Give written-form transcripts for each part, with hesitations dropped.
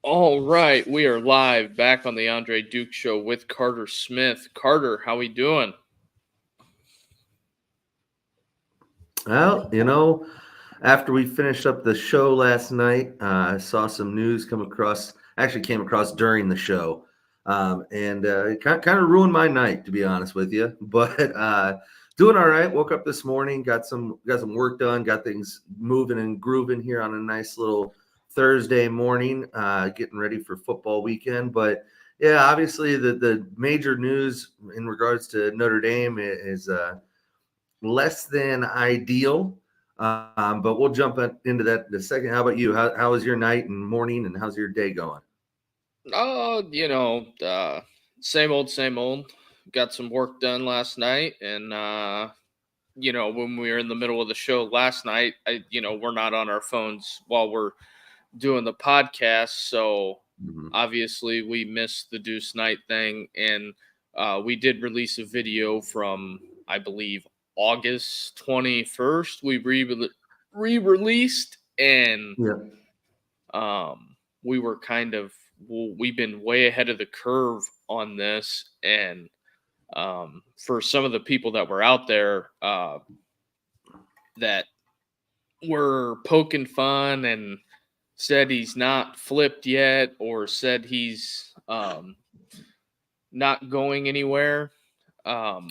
All right, we are live back on the Andre Duke Show with Carter Smith. Carter, how we doing? Well, after we finished up the show last night, I saw some news come across. Actually, came across during the show, and it kind of ruined my night, to be honest with you. But doing all right. Woke up this morning, got some work done, got things moving and grooving here on a nice little Thursday morning, getting ready for football weekend. But yeah, obviously the major news in regards to Notre Dame is. Less than ideal. But we'll jump into that in a second. How about you? How was your night and morning, and how's your day going? Same old, same old. Got some work done last night, and when we were in the middle of the show last night, we're not on our phones while we're doing the podcast, so Mhm. obviously we missed the Deuce night thing, and we did release a video from, I believe, August 21st. We re-released, and Yeah, we were we've been way ahead of the curve on this, and for some of the people that were out there that were poking fun and said he's not flipped yet, or said he's not going anywhere. Um,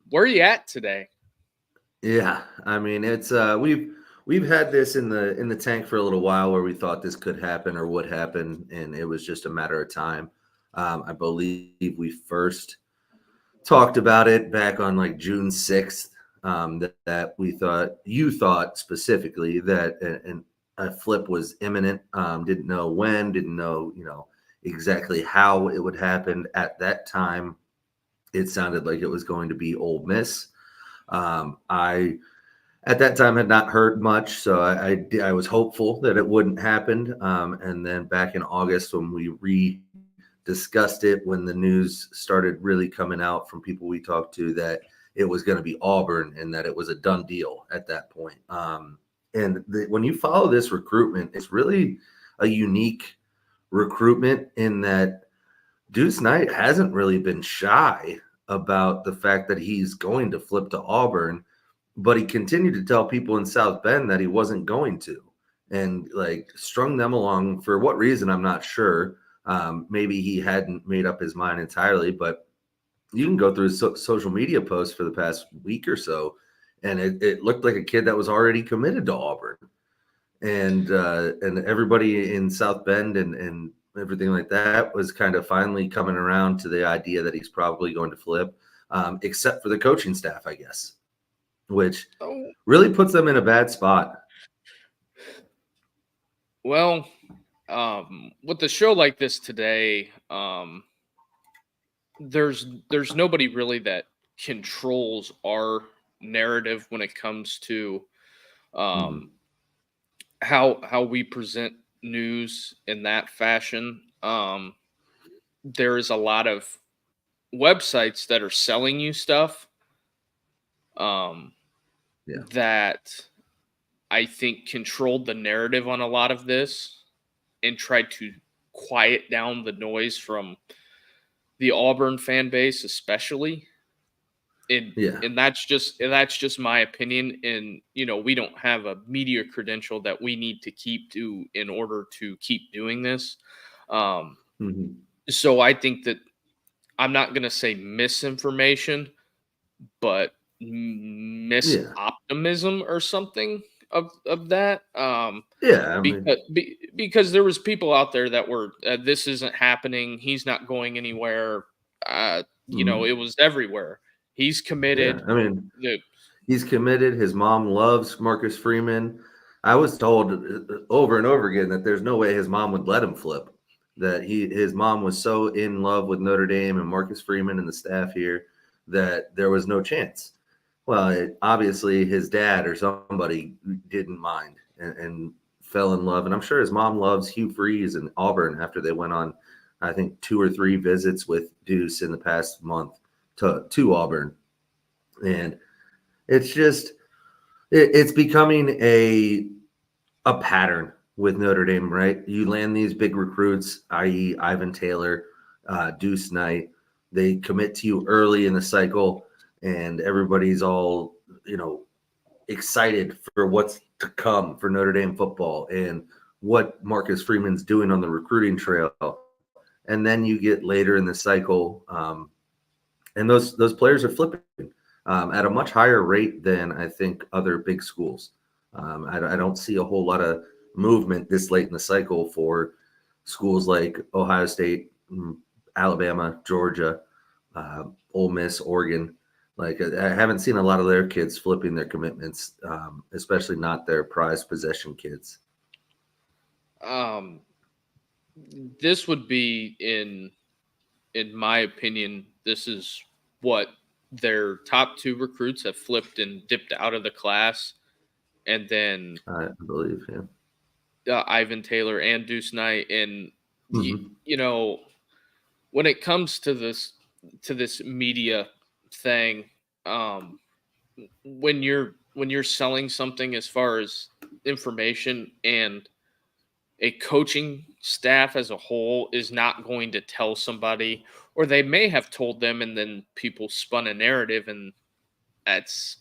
where are you at today? yeah. I mean, it's we've had this in the tank for a little while, where we thought this could happen or would happen, and it was just a matter of time. I believe we first talked about it back on like June 6th. That you thought specifically that a flip was imminent. Didn't know when, didn't know exactly how it would happen. At that time, it sounded like it was going to be Ole Miss. I at that time had not heard much, so I was hopeful that it wouldn't happen. And then back in August, when we discussed it, when the news started really coming out from people we talked to that it was going to be Auburn and that it was a done deal at that point. When you follow this recruitment, it's really a unique recruitment in that Deuce Knight hasn't really been shy about the fact that he's going to flip to Auburn, but he continued to tell people in South Bend that he wasn't going to, and like strung them along for what reason, I'm not sure. Maybe he hadn't made up his mind entirely, but you can go through his social media posts for the past week or so, and it looked like a kid that was already committed to Auburn, and everybody in South Bend and everything like that was kind of finally coming around to the idea that he's probably going to flip, except for the coaching staff, I guess, which Oh, really puts them in a bad spot. well, with a show like this today, there's nobody really that controls our narrative when it comes to Mm-hmm. um, how we present news in that fashion. There is a lot of websites that are selling you stuff um, Yeah. that I think controlled the narrative on a lot of this and tried to quiet down the noise from the Auburn fan base, especially. And Yeah. that's just my opinion. And we don't have a media credential that we need to keep to in order to keep doing this. Um, Mm-hmm. so I think that I'm not going to say misinformation, but Yeah. misoptimism or something of that. Yeah. I mean, Because there was people out there that were this isn't happening. He's not going anywhere. It mhm. was everywhere. He's Yeah. committed. I mean, The he's committed. His mom loves Marcus Freeman. I was told over and over again that there's no way his mom would let him flip. That his mom was so in love with Notre Dame and Marcus Freeman and the staff here that there was no chance. Well, obviously his dad or somebody didn't mind and fell in love. And I'm sure his mom loves Hugh Freeze and Auburn after they went on, I think, 2 or 3 visits with Deuce in the past month to Auburn. And it's just it's becoming a pattern with Notre Dame, right? You land these big recruits, i.e., Ivan Taylor, Deuce Knight. They commit to you early in the cycle, and everybody's all, excited for what's to come for Notre Dame football and what Marcus Freeman's doing on the recruiting trail. And then you get later in the cycle, and those players are flipping at a much higher rate than I think other big schools. I don't see a whole lot of movement this late in the cycle for schools like Ohio State, Alabama, Georgia, Ole Miss, Oregon. Like, I haven't seen a lot of their kids flipping their commitments, especially not their prized possession kids. This would be in my opinion, this is what their top 2 recruits have flipped and dipped out of the class, and then I believe, yeah. Ivan Taylor and Deuce Knight, and when it comes to this media thing, when you're selling something as far as information, and a coaching staff as a whole is not going to tell somebody, or they may have told them and then people spun a narrative, and that's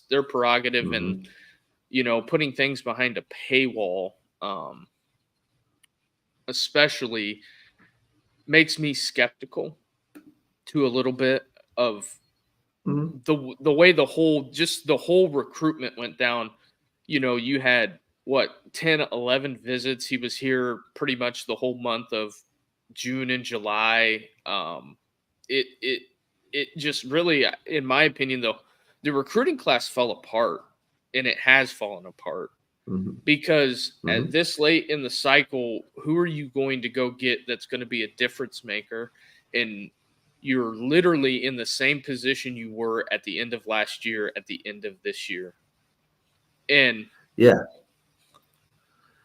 their prerogative. And putting things behind a paywall especially makes me skeptical to a little bit of the way the whole recruitment went down. You had 10, 11 visits. He was here pretty much the whole month of June and July. It just really, in my opinion, though, the recruiting class fell apart, and it has fallen apart because at this late in the cycle, who are you going to go get that's going to be a difference maker? And you're literally in the same position you were at the end of last year, at the end of this year. And yeah.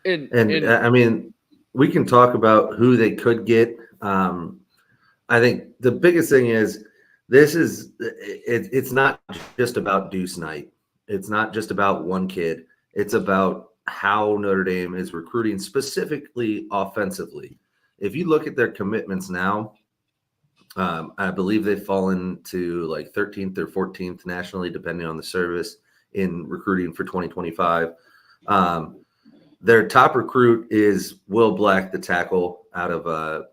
And I mean, we can talk about who they could get. I think the biggest thing is it's not just about Deuce Knight. It's not just about one kid. It's about how Notre Dame is recruiting specifically offensively. If you look at their commitments now, I believe they've fallen to like 13th or 14th nationally, depending on the service, in recruiting for 2025. Their top recruit is Will Black, the tackle out of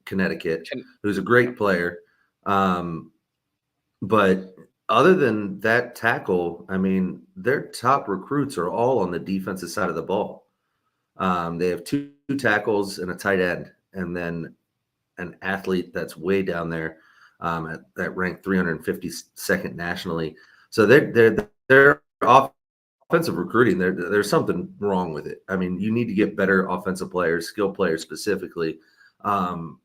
Connecticut, who's a great player. But other than that tackle, I mean, their top recruits are all on the defensive side of the ball. They have two tackles and a tight end, and then an athlete that's way down there that ranked 352nd nationally. So they're offensive recruiting. There's something wrong with it. I mean, you need to get better offensive players, skill players specifically, and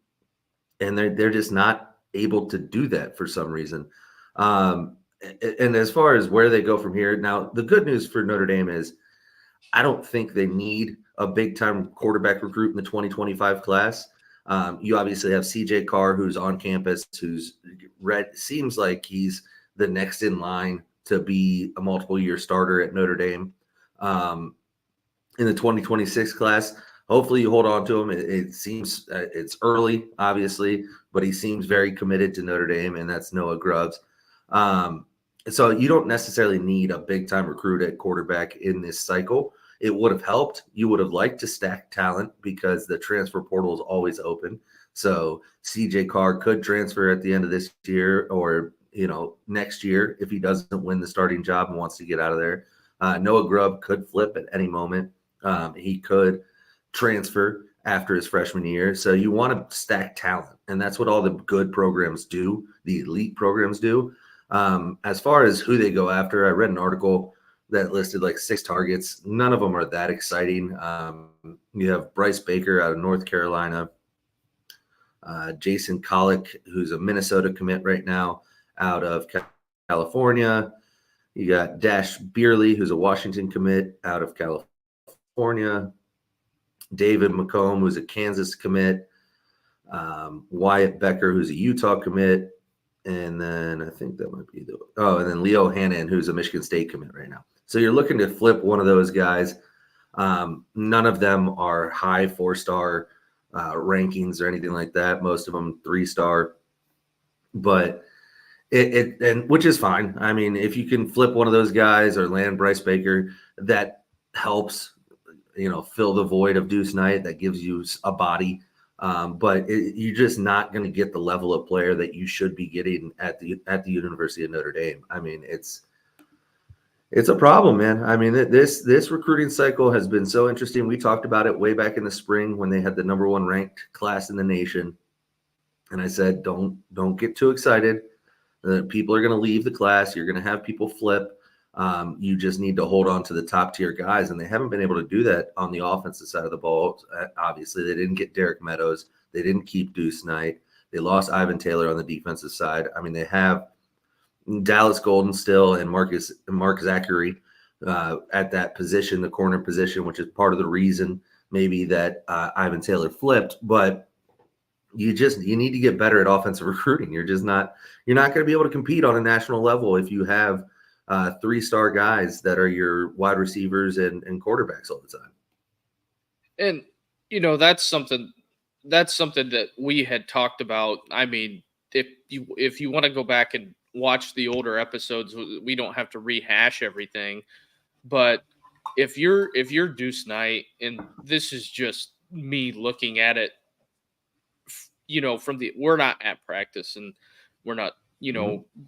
they're just not able to do that for some reason. And as far as where they go from here, now the good news for Notre Dame is I don't think they need a big time quarterback recruit in the 2025 class. You obviously have CJ Carr, who's on campus, seems like he's the next in line to be a multiple year starter at Notre Dame. In the 2026 class, hopefully you hold on to him. It seems it's early, obviously, but he seems very committed to Notre Dame, and that's Noah Grubbs. So you don't necessarily need a big time recruit at quarterback in this cycle. It would have helped. You would have liked to stack talent because the transfer portal is always open. So CJ Carr could transfer at the end of this year or, next year if he doesn't win the starting job and wants to get out of there. Noah Grubb could flip at any moment. He could transfer after his freshman year. So you want to stack talent, and that's what all the good programs do, the elite programs do. As far as who they go after, I read an article that listed like 6 targets. None of them are that exciting. You have Bryce Baker out of North Carolina, Jason Collick, who's a Minnesota commit right now out of California. You got Dash Beerley, who's a Washington commit out of California. David McComb, who's a Kansas commit. Wyatt Becker, who's a Utah commit. And then I think that might be and then Leo Hannon, who's a Michigan State commit right now. So you're looking to flip one of those guys. None of them are high 4-star rankings or anything like that. Most of them 3-star, but and which is fine. I mean, if you can flip one of those guys or land Bryce Baker, that helps, fill the void of Deuce Knight. That gives you a body. But you're just not going to get the level of player that you should be getting at the University of Notre Dame. I mean, it's a problem, man. I mean, this recruiting cycle has been so interesting. We talked about it way back in the spring when they had the number 1 ranked class in the nation, and I said, don't get too excited. People are going to leave the class. You're going to have people flip. You just need to hold on to the top tier guys, and they haven't been able to do that on the offensive side of the ball. Obviously, they didn't get Derek Meadows. They didn't keep Deuce Knight. They lost Ivan Taylor on the defensive side. I mean, they have Dallas Golden still and Mark Zachary at that position, the corner position, which is part of the reason maybe that Ivan Taylor flipped. But you need to get better at offensive recruiting. You're not going to be able to compete on a national level if you have 3-star guys that are your wide receivers and quarterbacks all the time. And that's something that we had talked about. I mean, if you want to go back and watch the older episodes, we don't have to rehash everything. But if you're Deuce Knight, and this is just me looking at it, we're not at practice and we're not,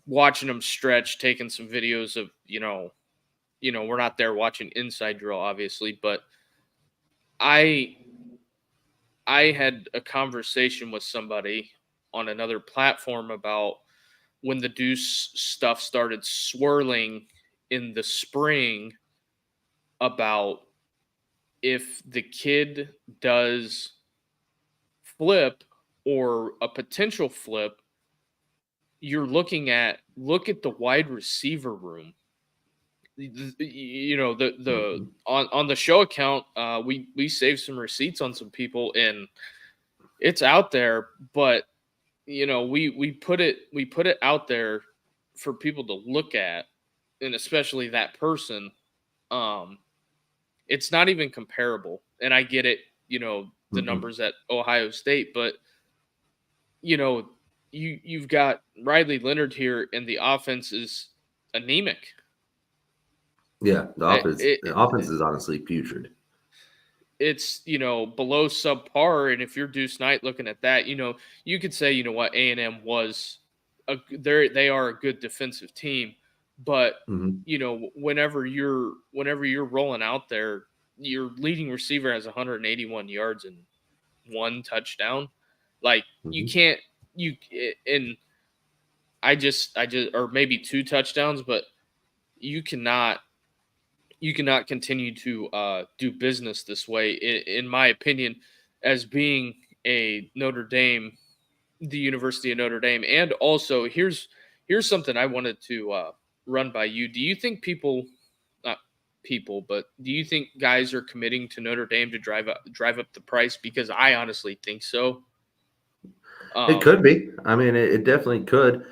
watching them stretch, taking some videos of, we're not there watching inside drill, obviously, but I had a conversation with somebody on another platform about when the Deuce stuff started swirling in the spring, about if the kid does flip or a potential flip, you're look at the wide receiver room. On the show account, we saved some receipts on some people, and it's out there, but we put it out there for people to look at, and especially that person. It's not even comparable, and I get it, the numbers at Ohio State, but you've got Riley Leonard here, and the offense is anemic. Yeah, the offense is honestly putrid. It's below subpar, and if you're Deuce Knight looking at that, you could say what, A&M was they are a good defensive team, but whenever you're rolling out there, your leading receiver has 181 yards and 1 touchdown. Like you can't and I just or maybe 2 touchdowns, but you cannot continue to do business this way, in my opinion, as being a Notre Dame, the University of Notre Dame. And also, here's something I wanted to run by you. Do you think but do you think guys are committing to Notre Dame to drive up the price? Because I honestly think so. It could be. I mean, it definitely could.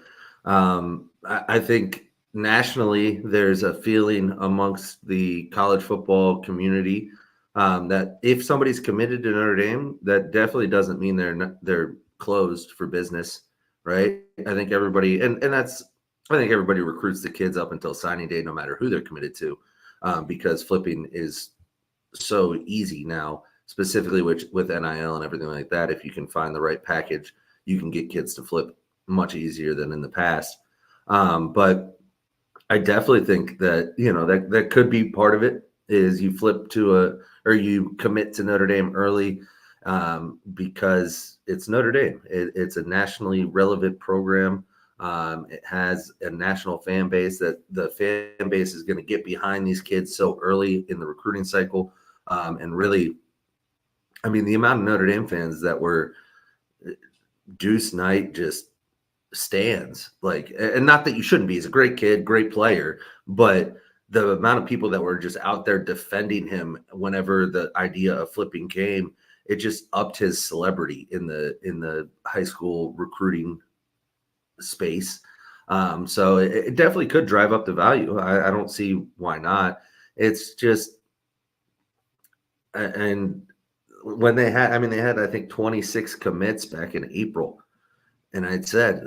I think nationally, there's a feeling amongst the college football community that if somebody's committed to Notre Dame, that definitely doesn't mean they're closed for business, right? I think everybody, and I think everybody recruits the kids up until signing day, no matter who they're committed to, because flipping is so easy now, specifically with NIL and everything like that. If you can find the right package, you can get kids to flip much easier than in the past. But I definitely think that, that could be part of it, is you flip or you commit to Notre Dame early because it's Notre Dame. It's a nationally relevant program. It has a national fan base that the fan base is going to get behind these kids so early in the recruiting cycle. And really, I mean, the amount of Notre Dame fans that were Deuce Knight just stands, like, and not that you shouldn't be. He's a great kid, great player, but the amount of people that were just out there defending him whenever the idea of flipping came, it just upped his celebrity in the high school recruiting space. So it definitely could drive up the value. I don't see why not. It's just, and when they had, I mean, they had, I think, 26 commits back in April. And I'd said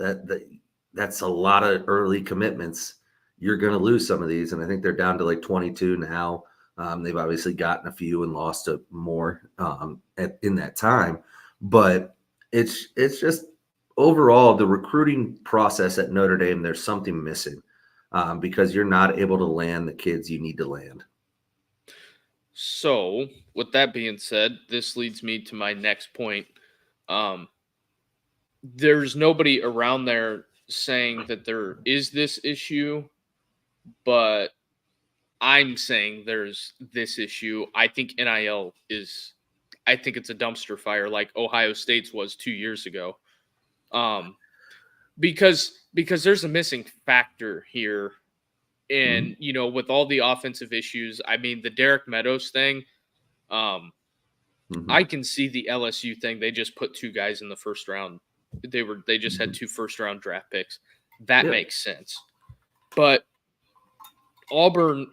that's a lot of early commitments. You're going to lose some of these. And I think they're down to like 22 now. They've obviously gotten a few and lost more in that time. But it's just overall the recruiting process at Notre Dame, there's something missing because you're not able to land the kids you need to land. So, with that being said, this leads me to my next point. There's nobody around there saying that there is this issue, but I'm saying there's this issue. I think NIL is, I think it's a dumpster fire like Ohio State's was 2 years ago. Because there's a missing factor here. And, with all the offensive issues, I mean, the Derek Meadows thing, I can see the LSU thing. They just put 2 guys in the first round. They just had 2 first-round draft picks. That makes sense. But Auburn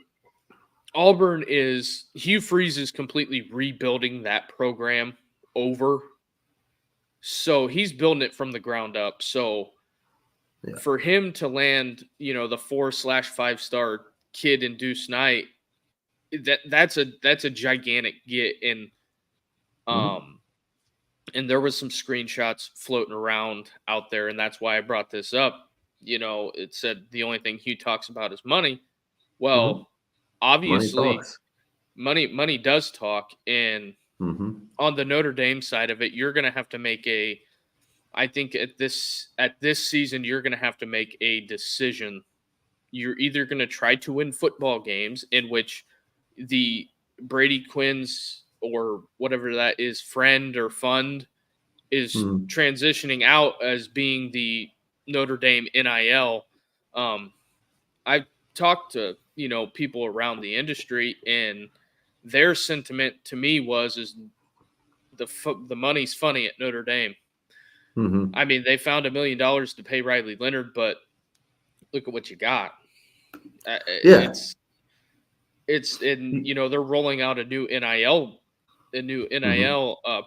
is, Hugh Freeze is completely rebuilding that program over. So he's building it from the ground up. So for him to land, the 4/5-star kid in Deuce Knight, that's a gigantic get. And and there was some screenshots floating around out there, and that's why I brought this up. It said the only thing Hugh talks about is money. Well, obviously, money does talk, and on the Notre Dame side of it, you're going to have to make I think at this season, you're going to have to make a decision. You're either going to try to win football games in which the Brady Quinn's or whatever that is, friend or fund is transitioning out as being the Notre Dame NIL. I've talked to, people around the industry, and their sentiment to me is the money's funny at Notre Dame. I mean, they found $1 million to pay Riley Leonard, but look at what you got. It's and they're rolling out a new NIL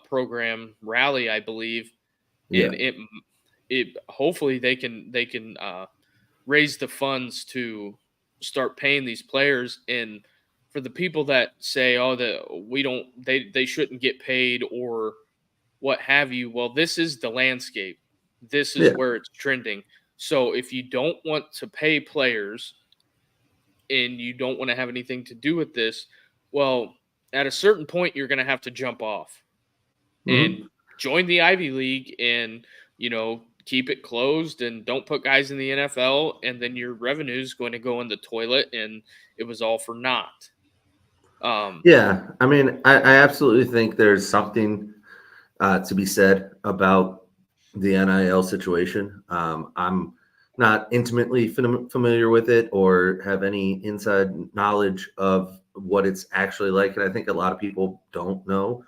program, Rally, I believe, and it hopefully they can raise the funds to start paying these players. And for the people that say, they shouldn't get paid or what have you, well, this is the landscape. This is where it's trending. So if you don't want to pay players and you don't want to have anything to do with this, well, at a certain point, you're going to have to jump off and join the Ivy League and, keep it closed and don't put guys in the NFL. And then your revenue is going to go in the toilet, and it was all for naught. I mean, I absolutely think there's something to be said about the NIL situation. I'm not intimately familiar with it or have any inside knowledge of what it's actually like. And I think a lot of people don't know.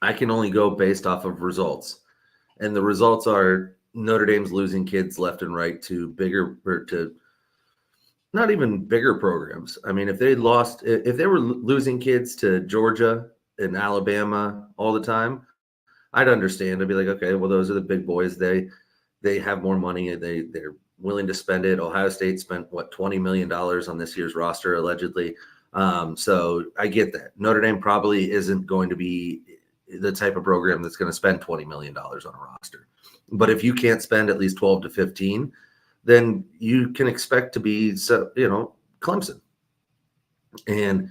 I can only go based off of results. And the results are Notre Dame's losing kids left and right to bigger, or to not even bigger programs. I mean, if they were losing kids to Georgia and Alabama all the time, I'd understand. I'd be like, okay, well, those are the big boys. They have more money. They're willing to spend it. Ohio State spent $20 million on this year's roster, allegedly. So I get that. Notre Dame probably isn't going to be the type of program that's going to spend $20 million on a roster. But if you can't spend at least 12 to 15, then you can expect to be, Clemson. And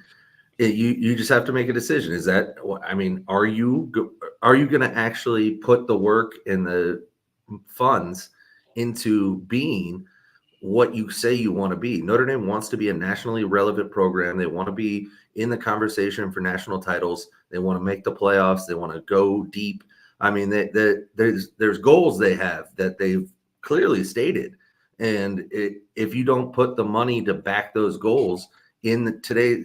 you just have to make a decision. Is that, I mean, are you going to actually put the work and the funds into being what you say you want to be? Notre Dame wants to be a nationally relevant program. They want to be in the conversation for national titles. They want to make the playoffs. They want to go deep. I mean, there's goals they have that they've clearly stated. And if you don't put the money to back those goals in today,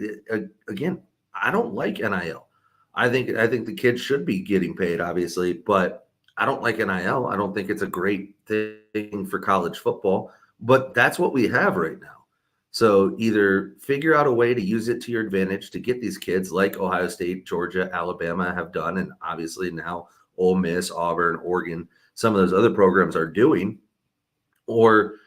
again, I don't like NIL. I think the kids should be getting paid, obviously, but I don't like NIL. I don't think it's a great thing for college football, but that's what we have right now. So either figure out a way to use it to your advantage to get these kids like Ohio State, Georgia, Alabama have done, and obviously now Ole Miss, Auburn, Oregon, some of those other programs are doing, or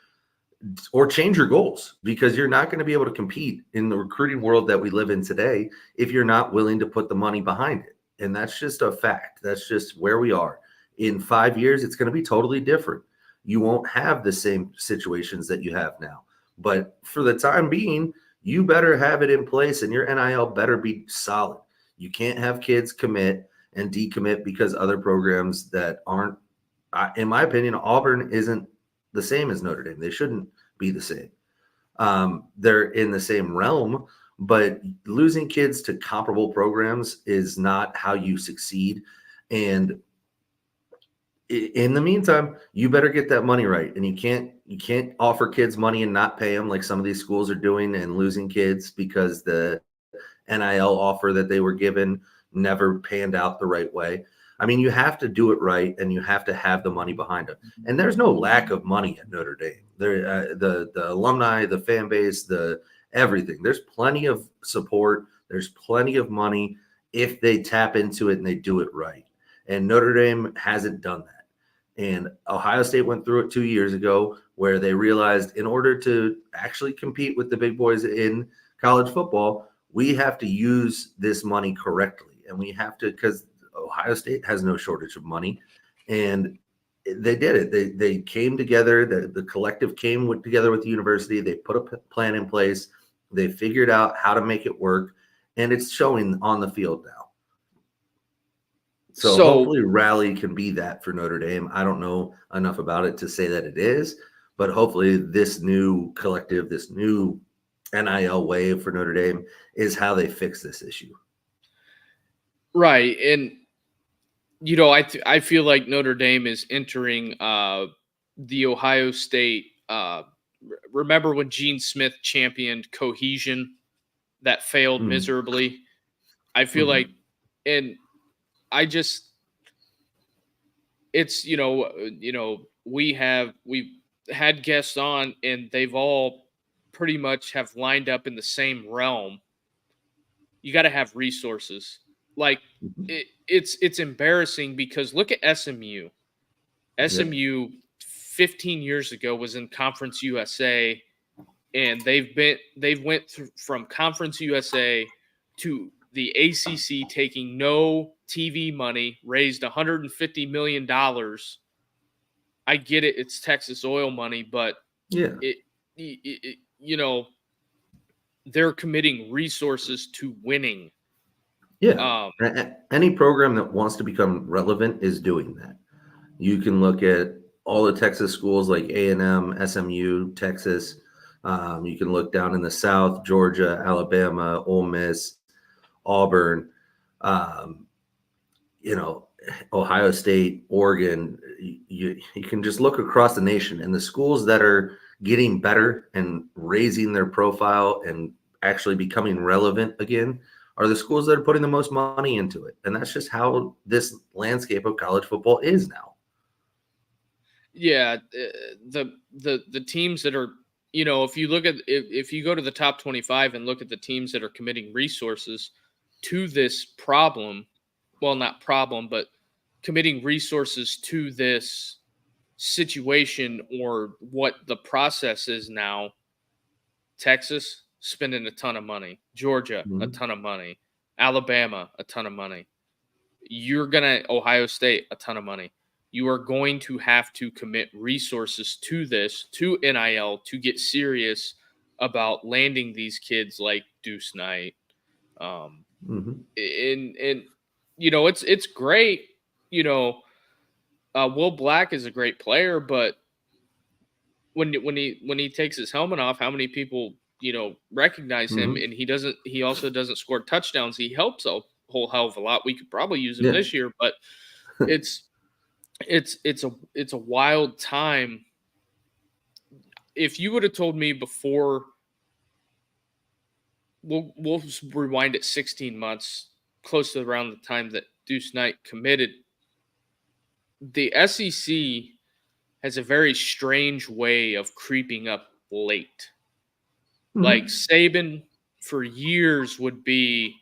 change your goals, because you're not going to be able to compete in the recruiting world that we live in today if you're not willing to put the money behind it. And that's just a fact. That's just where we are. In 5 years, it's going to be totally different. You won't have the same situations that you have now. But for the time being, you better have it in place and your NIL better be solid. You can't have kids commit and decommit because other programs that aren't, in my opinion, Auburn isn't the same as Notre Dame. They shouldn't be the same. They're in the same realm, but losing kids to comparable programs is not how you succeed. And in the meantime, you better get that money right. And you can't offer kids money and not pay them like some of these schools are doing and losing kids because the NIL offer that they were given never panned out the right way. I mean, you have to do it right, and you have to have the money behind it. And there's no lack of money at Notre Dame. The alumni, the fan base, the everything. There's plenty of support. There's plenty of money if they tap into it and they do it right. And Notre Dame hasn't done that. And Ohio State went through it 2 years ago, where they realized in order to actually compete with the big boys in college football, we have to use this money correctly. And we have to, because Ohio State has no shortage of money, and they did it. They came together. The collective came together with the university. They put a plan in place. They figured out how to make it work, and it's showing on the field now. So hopefully Rally can be that for Notre Dame. I don't know enough about it to say that it is, but hopefully this new collective, this new NIL wave for Notre Dame is how they fix this issue. Right. And, I feel like Notre Dame is entering the Ohio State. Remember when Gene Smith championed cohesion that failed miserably? I feel like, and I just, it's, we've had guests on and they've all pretty much have lined up in the same realm. You got to have resources. Like it's embarrassing because look at SMU. SMU 15 years ago was in Conference USA, and they've went from Conference USA to the ACC, taking no TV money, raised $150 million. I get it; it's Texas oil money, but they're committing resources to winning. Yeah. Any program that wants to become relevant is doing that. You can look at all the Texas schools like A&M, SMU, Texas. You can look down in the South, Georgia, Alabama, Ole Miss, Auburn, Ohio State, Oregon. You can just look across the nation, and the schools that are getting better and raising their profile and actually becoming relevant again are the schools that are putting the most money into it. And that's just how this landscape of college football is now. Yeah, the teams that are, if you look at if you go to the top 25 and look at the teams that are committing resources to this problem, well, not problem, but committing resources to this situation or what the process is now. Texas spending a ton of money, Georgia a ton of money, Alabama a ton of money. Ohio State a ton of money. You are going to have to commit resources to this, to NIL, to get serious about landing these kids like Deuce Knight. And it's great. Will Black is a great player, but when he takes his helmet off, how many people recognize him? And he also doesn't score touchdowns. He helps a whole hell of a lot. We could probably use him this year, but it's a wild time. If you would have told me before, we'll rewind it 16 months, close to around the time that Deuce Knight committed, the SEC has a very strange way of creeping up late. Like Mhm. Saban for years would be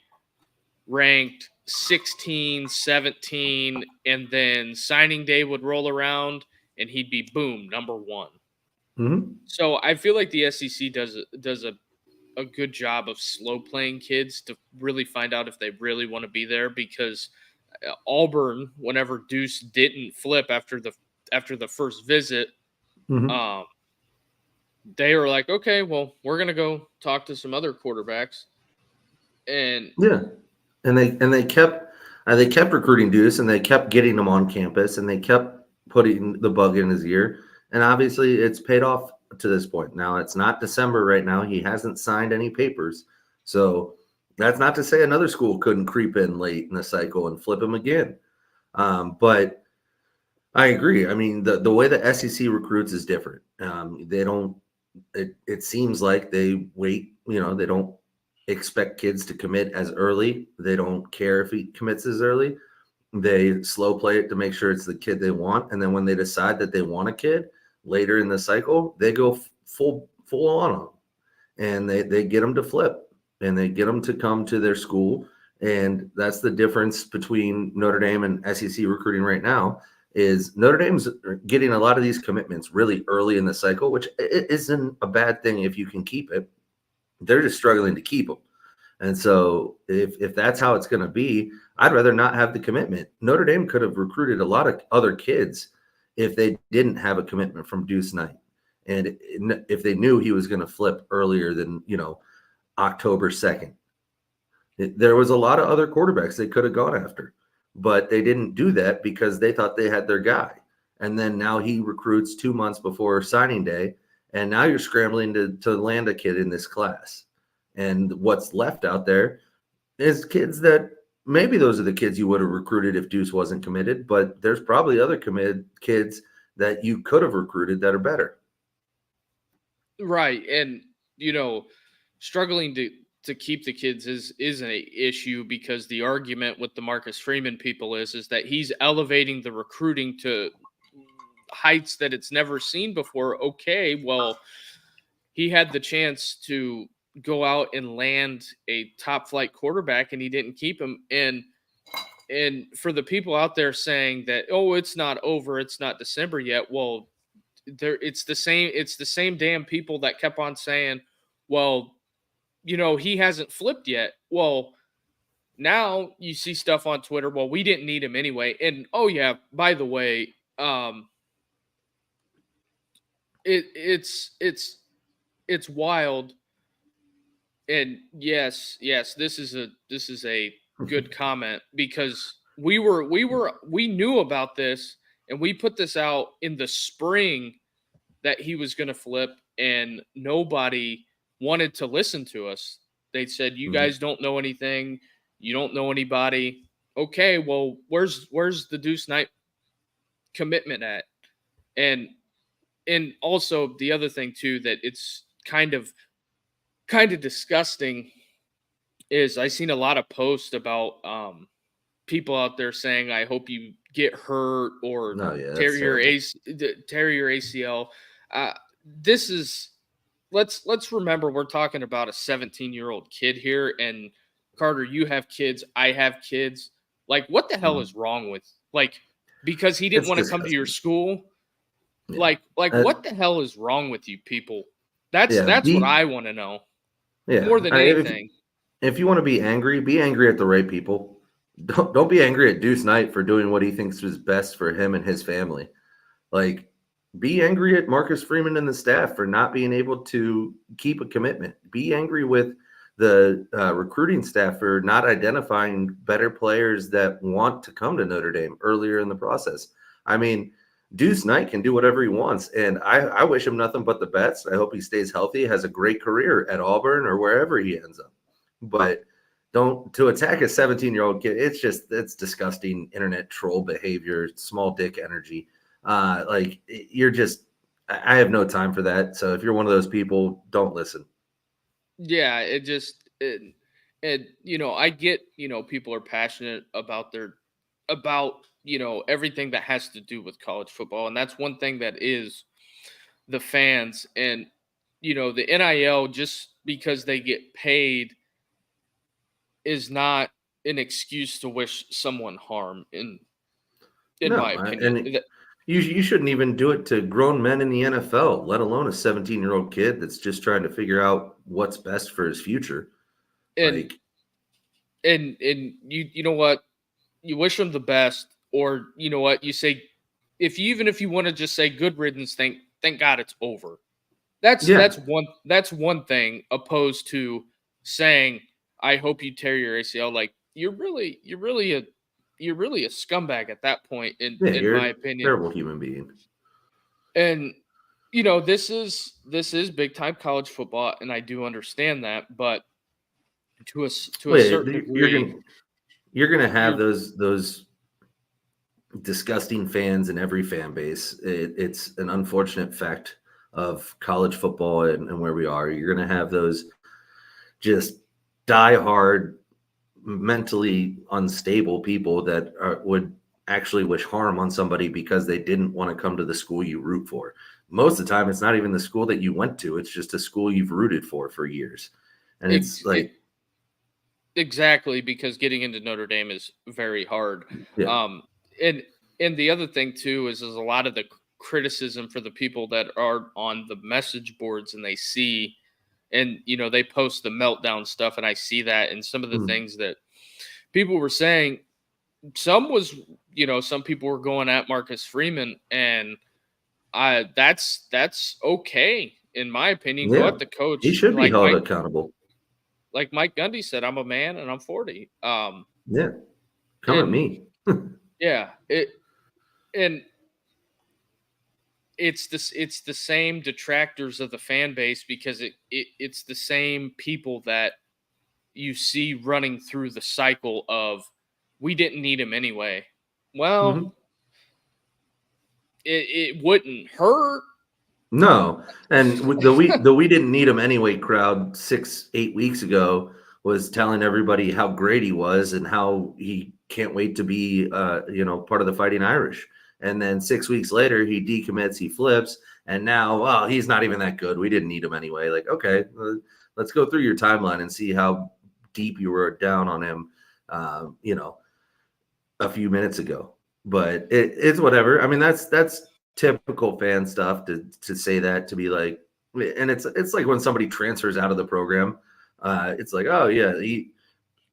ranked 16, 17, and then signing day would roll around and he'd be boom, number 1. Mhm. So I feel like the SEC does a good job of slow playing kids to really find out if they really want to be there, because Auburn, whenever Deuce didn't flip after the first visit, Mhm. um, they were like, okay, well, we're gonna go talk to some other quarterbacks, and Yeah, and they kept recruiting Deuce, and they kept getting him on campus, and they kept putting the bug in his ear, and obviously it's paid off to this point. Now it's not December right now; he hasn't signed any papers, so that's not to say another school couldn't creep in late in the cycle and flip him again. But I agree. I mean, the way the SEC recruits is different. They don't. It seems like they wait. They don't expect kids to commit as early. They don't care if he commits as early. They slow play it to make sure it's the kid they want, and then when they decide that they want a kid later in the cycle, they go full on them, and they get them to flip, and they get them to come to their school. And that's the difference between Notre Dame and SEC recruiting right now. Is Notre Dame's getting a lot of these commitments really early in the cycle, which isn't a bad thing if you can keep it. They're just struggling to keep them. And so if that's how it's going to be, I'd rather not have the commitment. Notre Dame could have recruited a lot of other kids if they didn't have a commitment from Deuce Knight. And if they knew he was going to flip earlier than, October 2nd. There was a lot of other quarterbacks they could have gone after, but they didn't do that because they thought they had their guy. And then now he recruits 2 months before signing day, and now you're scrambling to land a kid in this class. And what's left out there is kids that maybe those are the kids you would have recruited if Deuce wasn't committed, but there's probably other committed kids that you could have recruited that are better. right, and you know, struggling to keep the kids is an issue, because the argument with the Marcus Freeman people is that he's elevating the recruiting to heights that it's never seen before. Okay, well, he had the chance to go out and land a top flight quarterback and he didn't keep him. And for the people out there saying that, oh, it's not over, it's not December yet, well, there it's the same damn people that kept on saying, well, he hasn't flipped yet. Well, now you see stuff on Twitter, well, we didn't need him anyway. And oh yeah, by the way, it's wild. And yes, this is a good comment, because we knew about this, and we put this out in the spring that he was going to flip, and nobody wanted to listen to us. They said, "You Mhm. guys don't know anything. You don't know anybody." Okay, well, where's the Deuce Knight commitment at? And and also the other thing too, that it's kind of disgusting, is I seen a lot of posts about people out there saying, "I hope you get hurt or No, yeah, tear that's your terrible. tear your ACL." Uh, this is let's remember, we're talking about a 17-year-old kid here, and Carter, you have kids, I have kids. Like, what the hell Mhm. is wrong with, like, because he didn't It's want to come to your disgusting. school? Yeah. Like Uh, what the hell is wrong with you people? That's yeah. that's what I want to know Yeah. more than anything. If you want to be angry at the right people. Don't be angry at Deuce Knight for doing what he thinks is best for him and his family. Like, be angry at Marcus Freeman and the staff for not being able to keep a commitment. Be angry with the recruiting staff for not identifying better players that want to come to Notre Dame earlier in the process. I mean, Deuce Knight can do whatever he wants, and I wish him nothing but the best. I hope he stays healthy, has a great career at Auburn or wherever he ends up. But don't to attack a 17-year-old kid. It's disgusting internet troll behavior, small dick energy. Like, you're just, I have no time for that. So if you're one of those people, don't listen. Yeah, and I get, people are passionate about everything that has to do with college football. And that's one thing that is the fans. And, the NIL, just because they get paid, is not an excuse to wish someone harm, in No, my opinion. and you shouldn't even do it to grown men in the NFL, let alone a 17-year-old kid that's just trying to figure out what's best for his future. And Like, and you know what? You wish them the best, or you know what? You say, if you want to just say good riddance, thank God it's over. That's yeah, that's one that's one thing, opposed to saying, I hope you tear your ACL. Like, you're really a scumbag at that point, yeah, in you're my a opinion. terrible human being. And this is big time college football, and I do understand that, but to a Wait, certain you're degree, gonna have you're those disgusting fans in every fan base. It's an unfortunate fact of college football and where we are. You're gonna have those just die-hard, mentally unstable people that would actually wish harm on somebody because they didn't want to come to the school you root for. Most of the time, it's not even the school that you went to; it's just a school you've rooted for years, and it's ex- like, exactly, because getting into Notre Dame is very hard. yeah, And the other thing too is a lot of the criticism for the people that are on the message boards, and they see, and they post the meltdown stuff, and I see that, and some of the mm, things that people were saying, some people were going at Marcus Freeman, and that's okay in my opinion. Go yeah, at the he coach, should be held accountable. like Mike Gundy said, I'm a man and I'm 40. Yeah, come at And me. yeah, and it's the same detractors of the fan base, because it's the same people that you see running through the cycle of, we didn't need him anyway. Well, Mhm. it wouldn't hurt. No, and the we didn't need him anyway crowd 6-8 weeks ago was telling everybody how great he was and how he can't wait to be part of the Fighting Irish. And then 6 weeks later he decommits, he flips, and now, well, he's not even that good. We didn't need him anyway. Like, okay, let's go through your timeline and see how deep you were down on him. Uh, you know, a few minutes ago. But it's whatever. I mean, that's typical fan stuff to say that, to be like, and it's like when somebody transfers out of the program. It's like, oh yeah,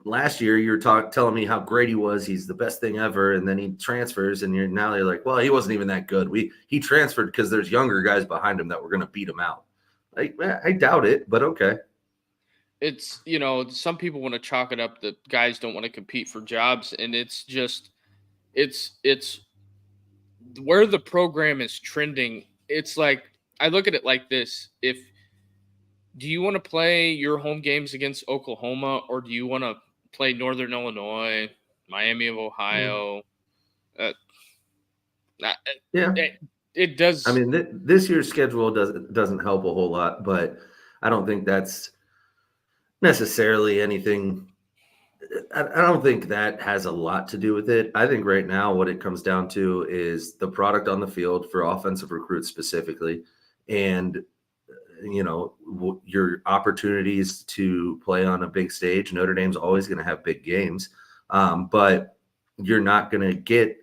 last year you were telling me how great he was, he's the best thing ever, and then he transfers, and you're like, well, he wasn't even that good. He transferred because there's younger guys behind him that were going to beat him out. Like, I doubt it, but okay. It's, some people want to chalk it up that guys don't want to compete for jobs, and it's just, it's where the program is trending. It's like, I look at it like this: if do you want to play your home games against Oklahoma, or do you want to play Northern Illinois, Miami of Mm, Ohio? Uh, uh, yeah. it I does. mean, this year's schedule doesn't help a whole lot, but I don't think that's necessarily anything. I don't think that has a lot to do with it. I think right now what it comes down to is the product on the field for offensive recruits specifically, and your opportunities to play on a big stage. Notre Dame's always going to have big games, but you're not going to get.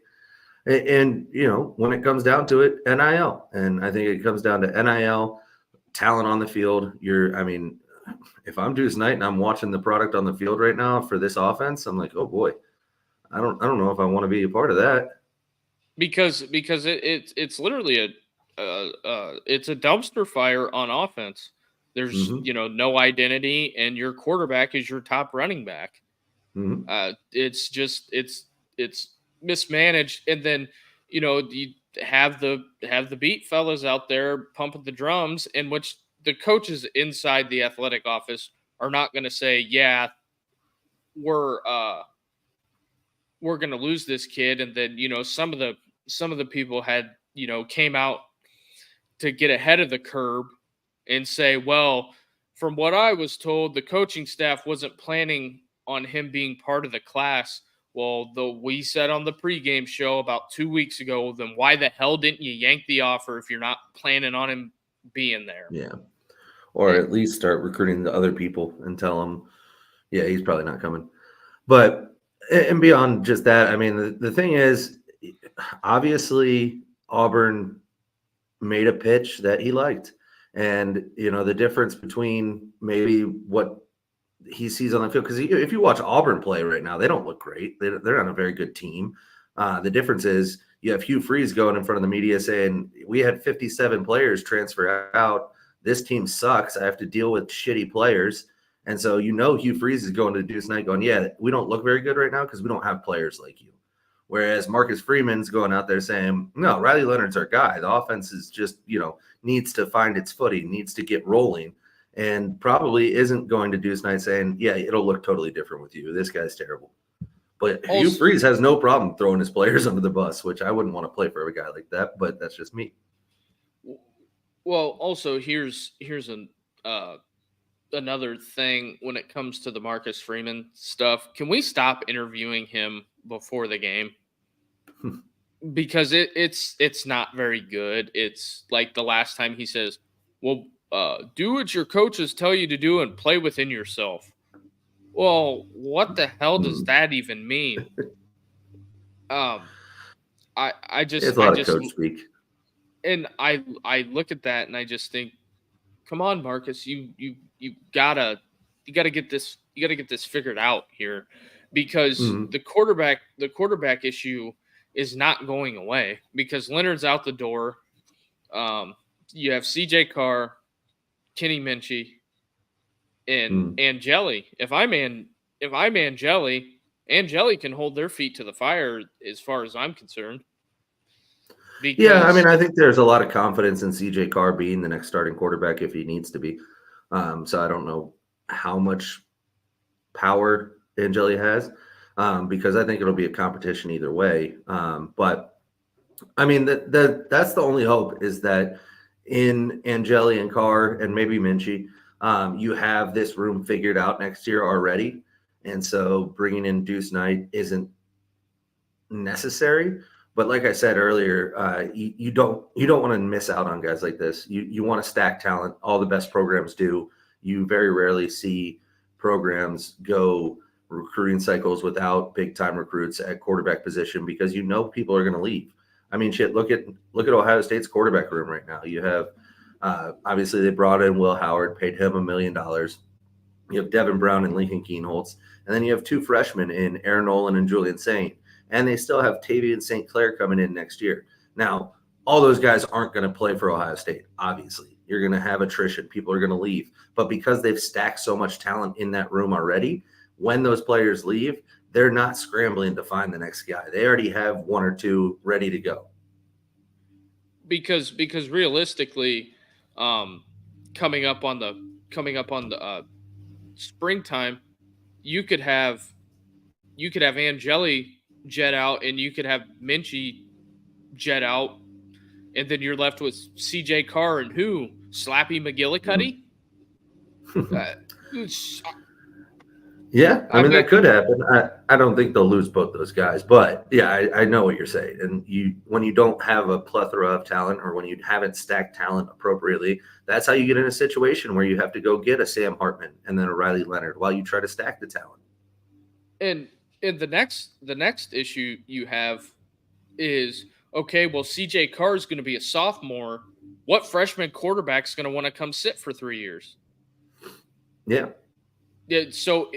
And when it comes down to it, NIL, and I think it comes down to NIL, talent on the field. I mean, if I'm Deuce Knight and I'm watching the product on the field right now for this offense, I'm like, oh boy, I don't know if I want to be a part of that. Because it's literally it's a dumpster fire on offense. There's, Mm-hmm. no identity, and your quarterback is your top running back. Mm-hmm. It's just, it's mismanaged, and then, you have the beat fellas out there pumping the drums, in which the coaches inside the athletic office are not going to say, yeah, we're uh we're going to lose this kid. And then, some of the people had, came out to get ahead of the curb and say, well, from what I was told, the coaching staff wasn't planning on him being part of the class. Well, we said on the pregame show about 2 weeks ago, then why the hell didn't you yank the offer if you're not planning on him being there? Yeah. Or at least start recruiting the other people and tell them, yeah, he's probably not coming. But, and beyond just that, I mean, the thing is, obviously, Auburn made a pitch that he liked. And, the difference between maybe what he sees on the field, because if you watch Auburn play right now, they don't look great. They're not a very good team. The difference is you have Hugh Freeze going in front of the media saying, we had 57 players transfer out. This team sucks. I have to deal with shitty players. And so, Hugh Freeze is going to Deuce Knight going, yeah, we don't look very good right now because we don't have players like you. Whereas Marcus Freeman's going out there saying, no, Riley Leonard's our guy. The offense is just, needs to find its footing, needs to get rolling, and probably isn't going to Deuce Knight saying, yeah, it'll look totally different with you. This guy's terrible. But Hugh Freeze has no problem throwing his players under the bus, which I wouldn't want to play for a guy like that, but that's just me. Well, also here's another thing when it comes to the Marcus Freeman stuff. Can we stop interviewing him before the game? Because it's not very good. It's like the last time he says, well, do what your coaches tell you to do and play within yourself. Well, what the hell does that even mean? I just it's a lot of coach speak. And I look at that and I just think, come on, Marcus, you gotta get this figured out here, because the quarterback issue is not going away because Leonard's out the door. You have CJ Carr, Kenny Minchie, and Angeli. If I'm Angeli, Angeli can hold their feet to the fire as far as I'm concerned. Yeah, I mean, I think there's a lot of confidence in CJ Carr being the next starting quarterback if he needs to be. So I don't know how much power Angeli has, because I think it'll be a competition either way. But I mean, that's the only hope, is that in Angeli and Carr and maybe Minchie, you have this room figured out next year already. And so bringing in Deuce Knight isn't necessary. But like I said earlier, you don't want to miss out on guys like this. You want to stack talent. All the best programs do. You very rarely see programs go recruiting cycles without big time recruits at quarterback position, because people are going to leave. I mean, shit. Look at Ohio State's quarterback room right now. You have obviously they brought in Will Howard, paid him $1 million. You have Devin Brown and Lincoln Keenholz, and then you have two freshmen in Aaron Nolan and Julian Saint. And they still have Tavian St. Clair coming in next year. Now, all those guys aren't going to play for Ohio State, obviously. You're going to have attrition. People are going to leave. But because they've stacked so much talent in that room already, when those players leave, they're not scrambling to find the next guy. They already have one or two ready to go. Because realistically, coming up on the springtime, you could have Angeli jet out, and you could have Minchie jet out, and then you're left with CJ Carr and Slappy McGillicuddy. Yeah, I mean that could happen. I don't think they'll lose both those guys, but yeah, I know what you're saying. And when you don't have a plethora of talent, or when you haven't stacked talent appropriately, that's how you get in a situation where you have to go get a Sam Hartman and then a Riley Leonard while you try to stack the talent. And the next issue you have is, okay, well, CJ Carr is going to be a sophomore. What freshman quarterback's going to want to come sit for 3 years? Yeah. So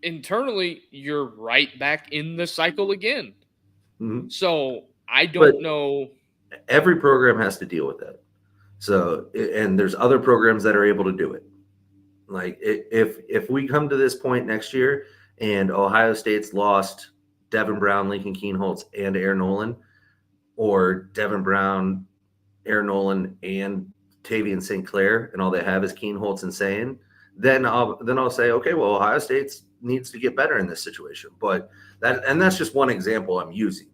internally, you're right back in the cycle again. Mm-hmm. So I don't know. Every program has to deal with that. So, and there's other programs that are able to do it. Like if we come to this point next year and Ohio State's lost Devin Brown, Lincoln Keenholz, and Aaron Nolan, or Devin Brown, Aaron Nolan, and Tavian St. Clair, and all they have is Keenholz and Sayin, then I'll say, okay, well, Ohio State needs to get better in this situation. But that's just one example I'm using.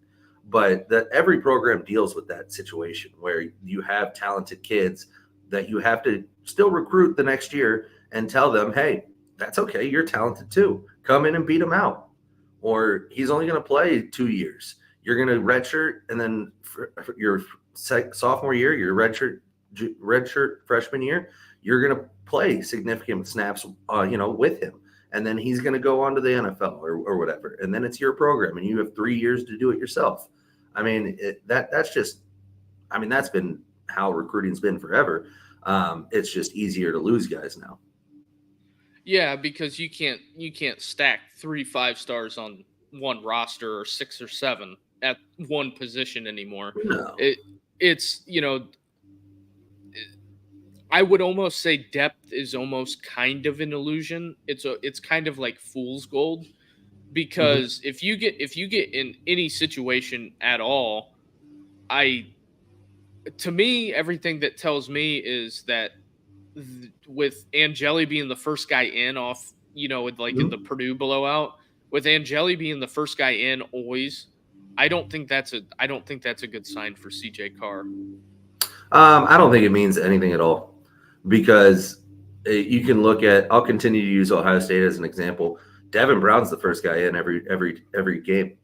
But that every program deals with that situation where you have talented kids that you have to still recruit the next year and tell them, hey, that's okay, you're talented too. Come in and beat them out. or he's only going to play 2 years. You're going to redshirt, and then for your sophomore year, your redshirt freshman year, you're going to play significant snaps, with him. And then he's going to go on to the NFL or whatever. And then it's your program, and you have 3 years to do it yourself. I mean, that's been how recruiting's been forever. It's just easier to lose guys now. Yeah, because you can't stack 3 5-stars on one roster or 6 or 7 at one position anymore. No. It's I would almost say depth is almost kind of an illusion. It's kind of like fool's gold, because if you get in any situation at all, to me, everything that tells me is that with Angeli being the first guy in off, in the Purdue blowout, with Angeli being the first guy in always, I don't think that's a good sign for CJ Carr. I don't think it means anything at all, because you can look at. I'll continue to use Ohio State as an example. Devin Brown's the first guy in every game,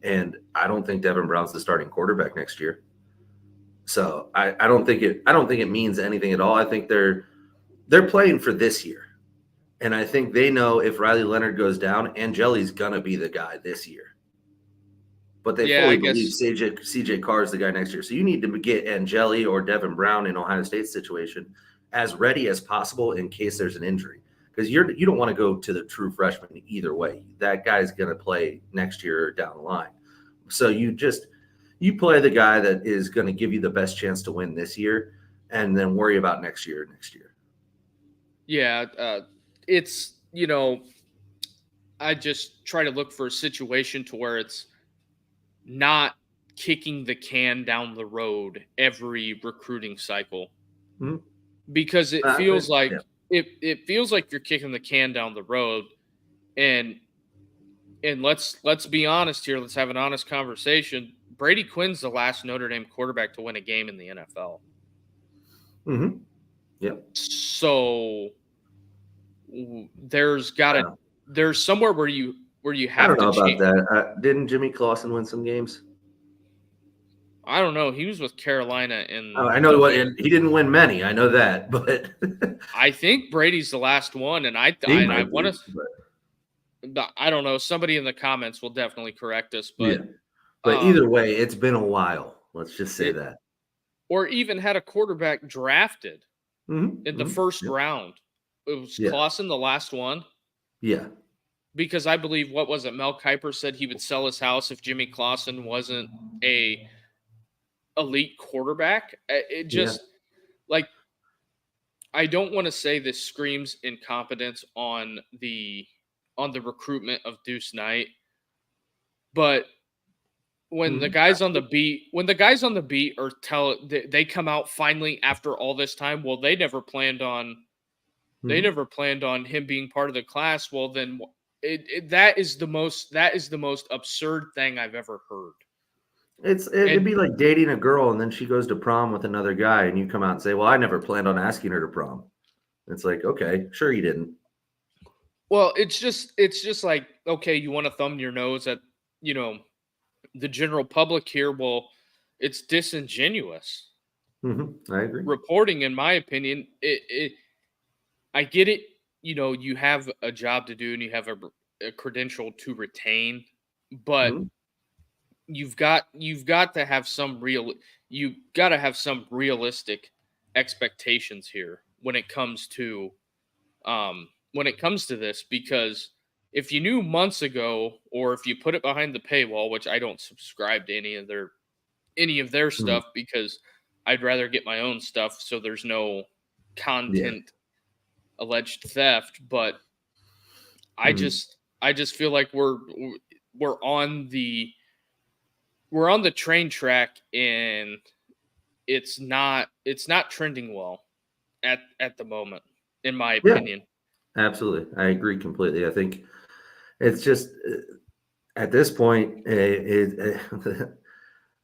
and I don't think Devin Brown's the starting quarterback next year. So I don't think it means anything at all. I think they're playing for this year, and I think they know if Riley Leonard goes down, Angeli's gonna be the guy this year. But they fully believe CJ Carr is the guy next year. So you need to get Angeli or Devin Brown in Ohio State's situation as ready as possible in case there's an injury, because you don't want to go to the true freshman either way. That guy's gonna play next year or down the line. So you play the guy that is going to give you the best chance to win this year, and then worry about next year. Yeah, it's, I just try to look for a situation to where it's not kicking the can down the road every recruiting cycle, because it feels like it feels like you're kicking the can down the road, and let's be honest here. Let's have an honest conversation. Brady Quinn's the last Notre Dame quarterback to win a game in the NFL. Yep. So there's somewhere where you have. I don't know about that. Didn't Jimmy Clausen win some games? I don't know. He was with Carolina, and I know what he didn't win many. I know that, but I think Brady's the last one, and I want to. I don't know. Somebody in the comments will definitely correct us, but. Yeah. But either way, it's been a while. Let's just say that. Or even had a quarterback drafted in the first round. It was Clausen the last one. Yeah. Because I believe, what was it? Mel Kiper said he would sell his house if Jimmy Clausen wasn't a elite quarterback. It just I don't want to say this screams incompetence on the recruitment of Deuce Knight, but when the guys on the beat, they come out finally after all this time, well, they never planned on him being part of the class. Well, then that is the most absurd thing I've ever heard. It'd be like dating a girl and then she goes to prom with another guy, and you come out and say, well, I never planned on asking her to prom. It's like, okay, sure you didn't. Well, it's just like, okay, you want to thumb your nose at, the general public here. Well, it's disingenuous. I agree. Reporting, in my opinion, I get it. You have a job to do and you have a credential to retain, but you've got to have some realistic expectations here when it comes to this, because if you knew months ago, or if you put it behind the paywall, which I don't subscribe to any of their stuff, because I'd rather get my own stuff so there's no content alleged theft, but I just feel like we're on the train track, and it's not trending well at the moment, in my opinion. Absolutely. I agree completely. I think it's just at this point,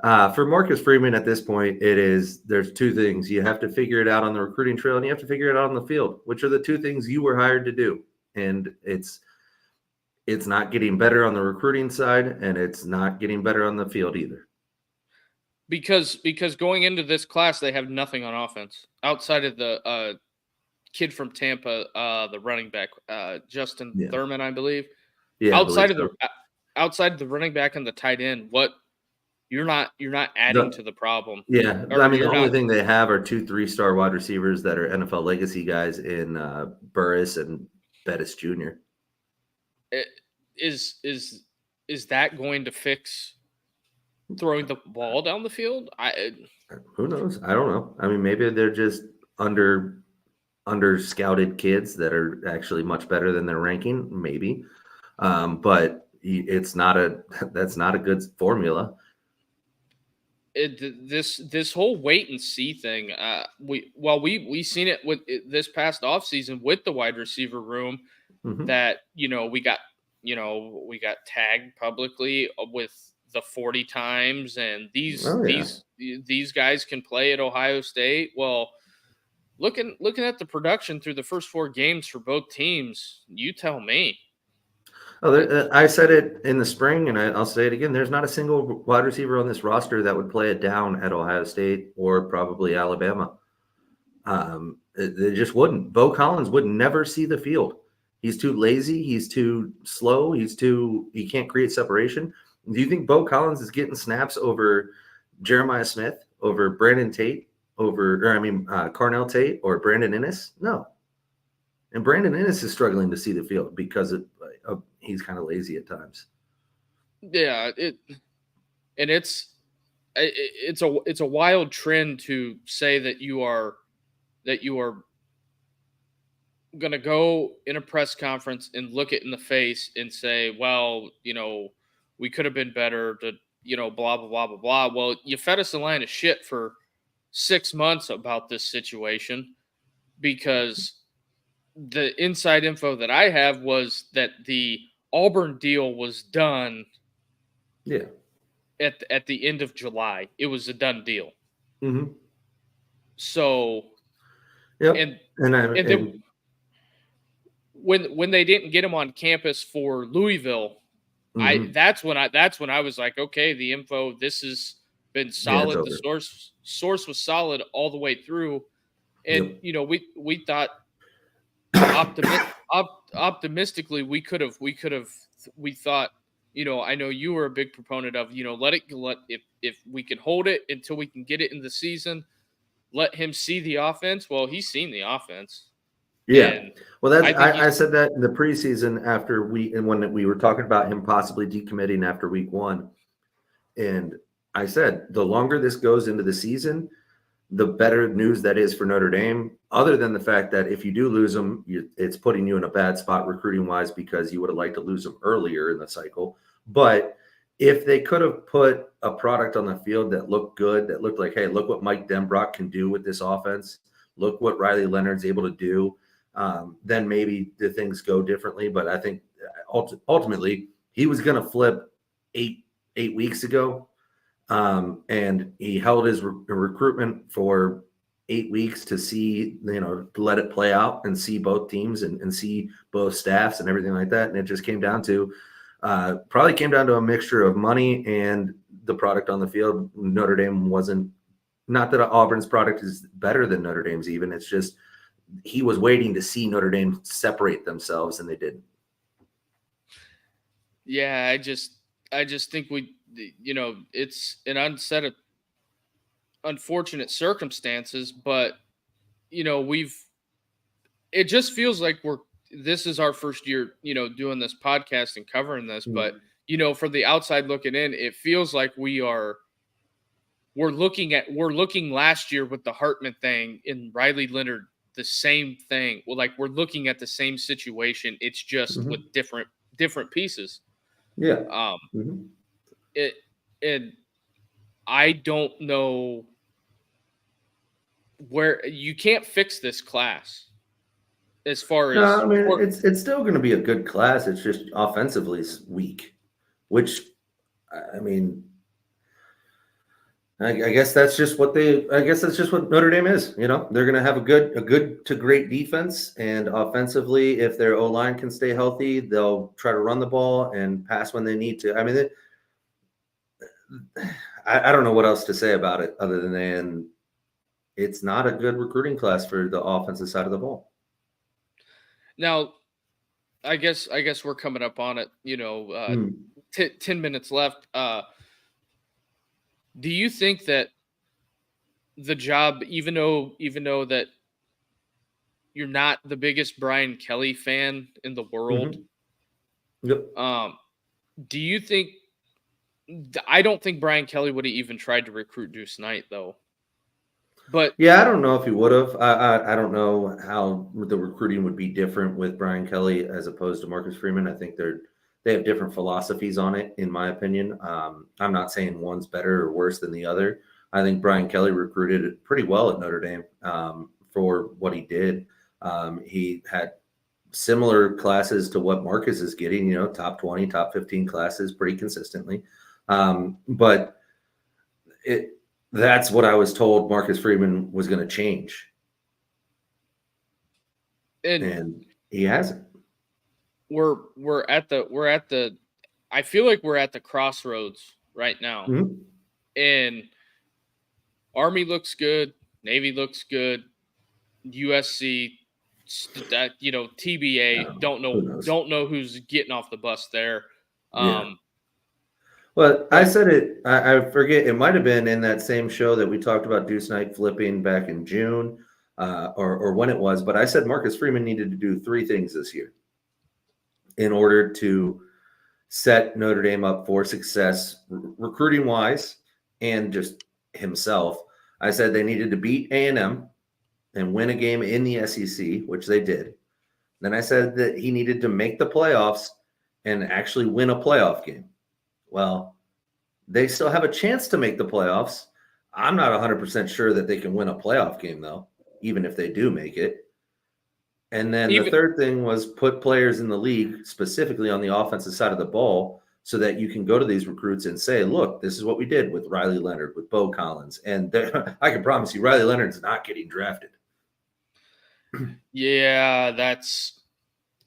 for Marcus Freeman at this point, there's two things. You have to figure it out on the recruiting trail, and you have to figure it out on the field, which are the two things you were hired to do. And it's not getting better on the recruiting side, and it's not getting better on the field either. Because going into this class, they have nothing on offense outside of the kid from Tampa, the running back, Justin Thurman, I believe. Yeah, Outside of so. outside the running back and the tight end, what you're not adding to the problem. Yeah, Or I mean, the you're only not. thing they have are 2 3-star wide receivers that are NFL legacy guys in Burris and Bettis Jr. Is that going to fix throwing the ball down the field? Who knows? I don't know. I mean, maybe they're just under scouted kids that are actually much better than their ranking, maybe. But it's not that's not a good formula. This whole wait and see thing. We seen it with this past offseason with the wide receiver room, that we got tagged publicly with the 40 times, and these guys can play at Ohio State. Well, looking at the production through the first 4 games for both teams, you tell me. I said it in the spring, and I'll say it again. There's not a single wide receiver on this roster that would play it down at Ohio State or probably Alabama. They just wouldn't. Bo Collins would never see the field. He's too lazy. He's too slow. He can't create separation. Do you think Bo Collins is getting snaps over Jeremiah Smith, over Brandon Tate, Carnell Tate, or Brandon Inniss? No. And Brandon Inniss is struggling to see the field because he's kind of lazy at times. Yeah, it's a wild trend to say that you are going to go in a press conference and look it in the face and say, well, we could have been better to, blah, blah, blah, blah, blah. Well, you fed us a line of shit for 6 months about this situation, because the inside info that I have was that the Auburn deal was done. Yeah. At the end of July, it was a done deal. Mm-hmm. So, yep. And then when they didn't get him on campus for Louisville, that's when I was like, okay, the info, this has been solid. The source was solid all the way through, and we thought optimistically we thought, I know you were a big proponent of, if we can hold it until we can get it in the season, let him see the offense. Well, he's seen the offense. Yeah. Well, I said that in the preseason when we were talking about him possibly decommitting after week 1. And I said, the longer this goes into the season, the better news that is for Notre Dame, other than the fact that if you do lose him, it's putting you in a bad spot recruiting wise, because you would have liked to lose him earlier in the cycle. But if they could have put a product on the field that looked good, that looked like, hey, look what Mike Denbrock can do with this offense, look what Riley Leonard's able to do, then maybe the things go differently. But I think ultimately he was going to flip 8 weeks ago. And he held his recruitment for 8 weeks to see, to let it play out and see both teams and see both staffs and everything like that. And it just came down to a mixture of money and the product on the field. Notre Dame wasn't, not that Auburn's product is better than Notre Dame's even. It's just he was waiting to see Notre Dame separate themselves, and they didn't. Yeah, I just think it's an set of unfortunate circumstances, but it just feels like this is our first year, doing this podcast and covering this, but from the outside looking in, it feels like we're looking last year with the Hartman thing and Riley Leonard, the same thing. Well, like we're looking at the same situation. It's just with different pieces. Yeah. And I don't know where you can't fix this class as far as. No, I mean, it's still going to be a good class. It's just offensively weak, which, I mean, I guess that's just what Notre Dame is. You know, they're going to have a good to great defense, and offensively, if their O line can stay healthy, they'll try to run the ball and pass when they need to. I mean, I don't know what else to say about it other than it's not a good recruiting class for the offensive side of the ball. Now, I guess we're coming up on it. 10 minutes left. Do you think that the job, even though that you're not the biggest Brian Kelly fan in the world, Yep. do you think? I don't think Brian Kelly would have even tried to recruit Deuce Knight, though. But yeah, I don't know if he would have. I don't know how the recruiting would be different with Brian Kelly as opposed to Marcus Freeman. I think they have different philosophies on it, in my opinion. I'm not saying one's better or worse than the other. I think Brian Kelly recruited it pretty well at Notre Dame for what he did. He had similar classes to what Marcus is getting, top 20, top 15 classes pretty consistently. But that's what I was told Marcus Freeman was going to change. And he hasn't. We're at the I feel like we're at the crossroads right now. Mm-hmm. And Army looks good, Navy looks good, USC that TBA, don't know who's getting off the bus there. Well, I said it, I forget, it might have been in that same show that we talked about Deuce Knight flipping back in June or when it was, but I said Marcus Freeman needed to do 3 things this year in order to set Notre Dame up for success recruiting wise and just himself. I said they needed to beat A&M and win a game in the SEC, which they did. Then I said that he needed to make the playoffs and actually win a playoff game. Well, they still have a chance to make the playoffs. I'm not 100% sure that they can win a playoff game, though, even if they do make it. And then the third thing was put players in the league, specifically on the offensive side of the ball, so that you can go to these recruits and say, look, this is what we did with Riley Leonard, with Bo Collins. And I can promise you, Riley Leonard's not getting drafted. Yeah,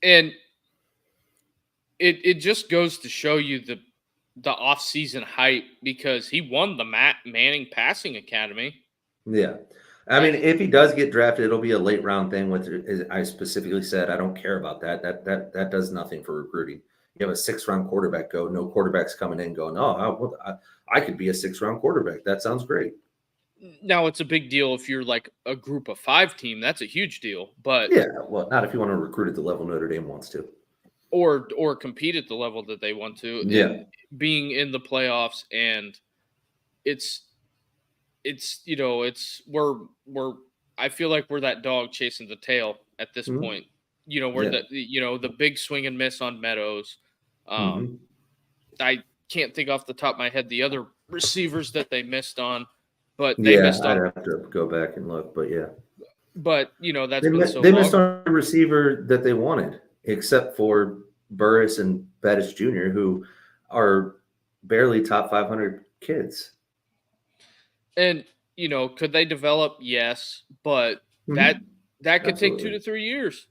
and it just goes to show you the off-season hype, because he won the Matt Manning Passing Academy. Yeah. I mean, if he does get drafted, it'll be a late round thing. With I specifically said I don't care about that. That does nothing for recruiting. You have a 6th-round quarterback go. No quarterbacks coming in going, I could be a 6th-round quarterback. That sounds great. Now, it's a big deal if you're like a group of 5 team. That's a huge deal. But yeah, well, not if you want to recruit at the level Notre Dame wants to, or compete at the level that they want to. Yeah, being in the playoffs, and it's we're I feel like we're that dog chasing the tail at this point. We're the big swing and miss on Meadows. I can't think off the top of my head the other receivers that they missed on, but they missed on. I'd have to go back and look, but yeah. But that's they missed on a receiver that they wanted, except for Burris and Bettis Jr., who are barely top 500 kids. And could they develop? Yes, but that could take 2 to 3 years.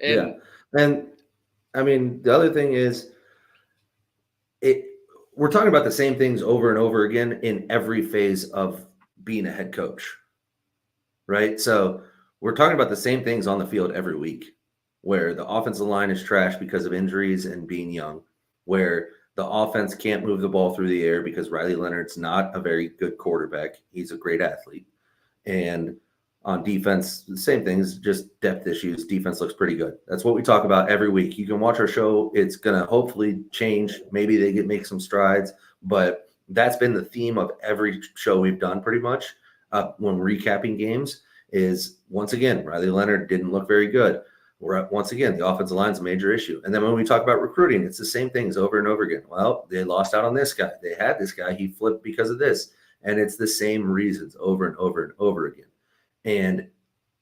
And I mean, the other thing is, we're talking about the same things over and over again in every phase of being a head coach, right? So we're talking about the same things on the field every week, where the offensive line is trash because of injuries and being young, where the offense can't move the ball through the air because Riley Leonard's not a very good quarterback. He's a great athlete. And on defense, the same things, just depth issues. Defense looks pretty good. That's what we talk about every week. You can watch our show. It's going to hopefully change. Maybe they make some strides, but that's been the theme of every show we've done pretty much when recapping games is, once again, Riley Leonard didn't look very good. Once again, the offensive line's a major issue. And then when we talk about recruiting, it's the same things over and over again. Well, they lost out on this guy. They had this guy. He flipped because of this. And it's the same reasons over and over and over again. And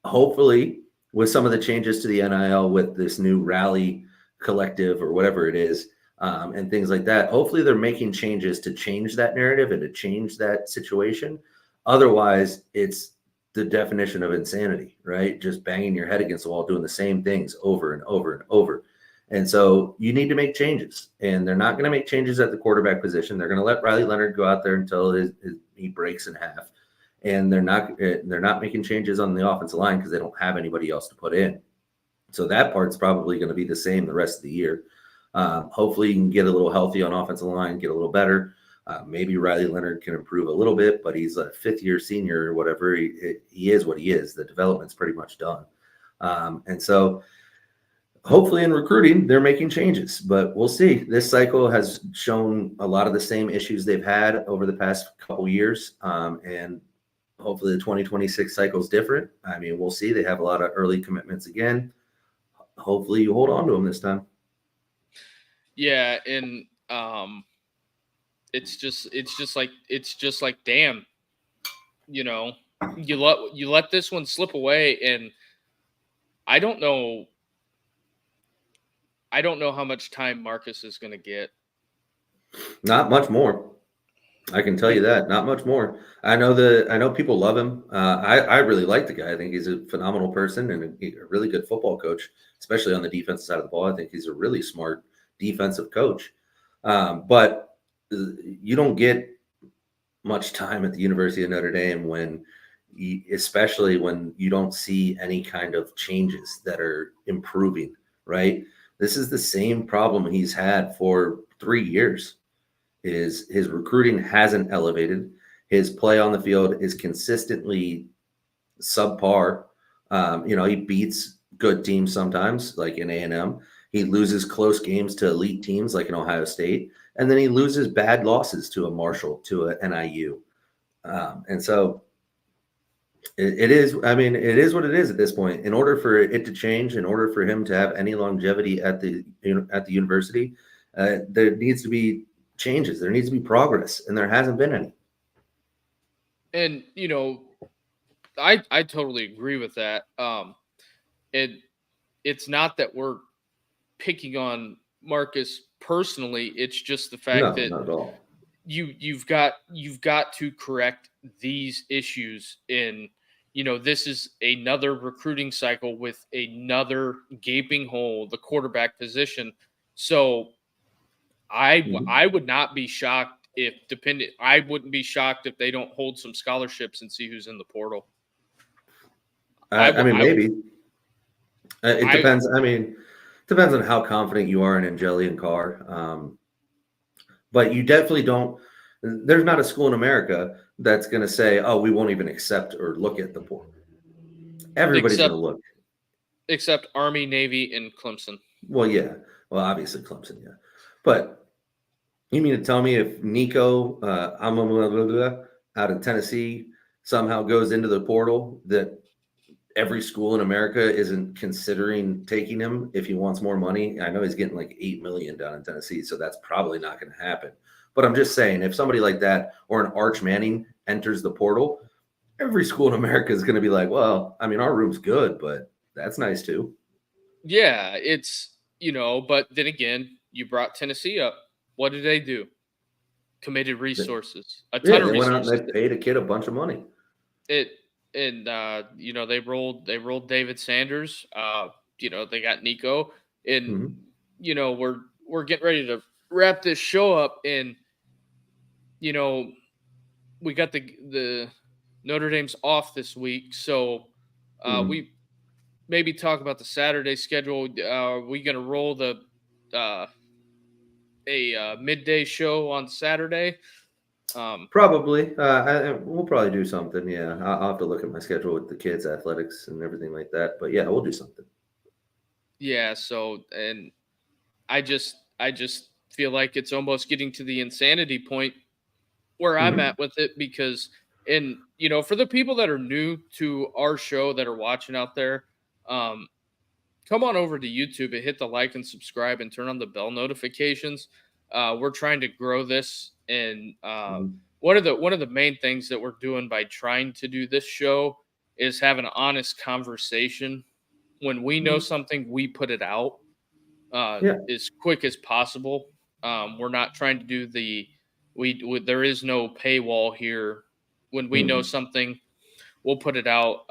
hopefully with some of the changes to the NIL with this new rally collective or whatever it is, and things like that. Hopefully, they're making changes to change that narrative and to change that situation. Otherwise, it's the definition of insanity, right? Just banging your head against the wall, doing the same things over and over and over. And so you need to make changes. And they're not going to make changes at the quarterback position. They're going to let Riley Leonard go out there until he breaks in half. And they're not making changes on the offensive line because they don't have anybody else to put in. So that part's probably going to be the same the rest of the year. Hopefully, you can get a little healthy on offensive line, get a little better. Maybe Riley Leonard can improve a little bit, but he's a fifth-year senior or whatever. He is what he is. The development's pretty much done. And so hopefully in recruiting, they're making changes, but we'll see. This cycle has shown a lot of the same issues they've had over the past couple years. And hopefully the 2026 cycle is different. I mean, we'll see. They have a lot of early commitments again. Hopefully you hold on to them this time. Yeah, and it's just like damn, you let this one slip away, and I don't know how much time Marcus is going to get. Not much more. I can tell you that. Not much more. I know people love him. I really like the guy. I think he's a phenomenal person and a really good football coach, especially on the defensive side of the ball. I think he's a really smart defensive coach. But you don't get much time at the University of Notre Dame especially when you don't see any kind of changes that are improving, right? This is the same problem he's had for 3 years. His recruiting hasn't elevated. His play on the field is consistently subpar. He beats good teams sometimes, like in A&M. He loses close games to elite teams like in Ohio State. And then he loses bad losses to a Marshall, to a NIU. And so it is what it is at this point. In order for it to change, in order for him to have any longevity at the university, there needs to be changes. There needs to be progress, and there hasn't been any. And I totally agree with that. It's not that we're picking on Marcus personally. It's just the fact that not at all. You've got to correct these issues in this is another recruiting cycle with another gaping hole, the quarterback position. So I would not be shocked I wouldn't be shocked if they don't hold some scholarships and see who's in the portal. Maybe. It depends. Depends on how confident you are in Angeli and Carr. But you definitely don't. There's not a school in America that's going to say, "Oh, we won't even accept or look at the portal." Everybody's going to look. Except Army, Navy, and Clemson. Well, yeah. Well, obviously Clemson, yeah. But you mean to tell me if Nico out of Tennessee somehow goes into the portal that every school in America isn't considering taking him if he wants more money? I know he's getting like $8 million down in Tennessee, so that's probably not going to happen. But I'm just saying, if somebody like that or an Arch Manning enters the portal, every school in America is going to be like, well, our room's good, but that's nice too. Yeah, it's, but then again, you brought Tennessee up. What did they do? Committed resources. A ton of resources. Went out and they paid a kid a bunch of money. They rolled David Sanders. They got Nico, and we're getting ready to wrap this show up, and we got the Notre Dame's off this week, so we maybe talk about the Saturday schedule. Are we going to roll a midday show on Saturday? Probably. We'll probably do something. Yeah, I'll have to look at my schedule with the kids' athletics and everything like that. But yeah, we'll do something. Yeah. So, and I just feel like it's almost getting to the insanity point where I'm at with it, because, and for the people that are new to our show that are watching out there, come on over to YouTube and hit the like and subscribe and turn on the bell notifications. We're trying to grow this, and one of the main things that we're doing by trying to do this show is have an honest conversation. When we know something, we put it out as quick as possible. We're not trying to do there is no paywall here. When we know something, we'll put it out.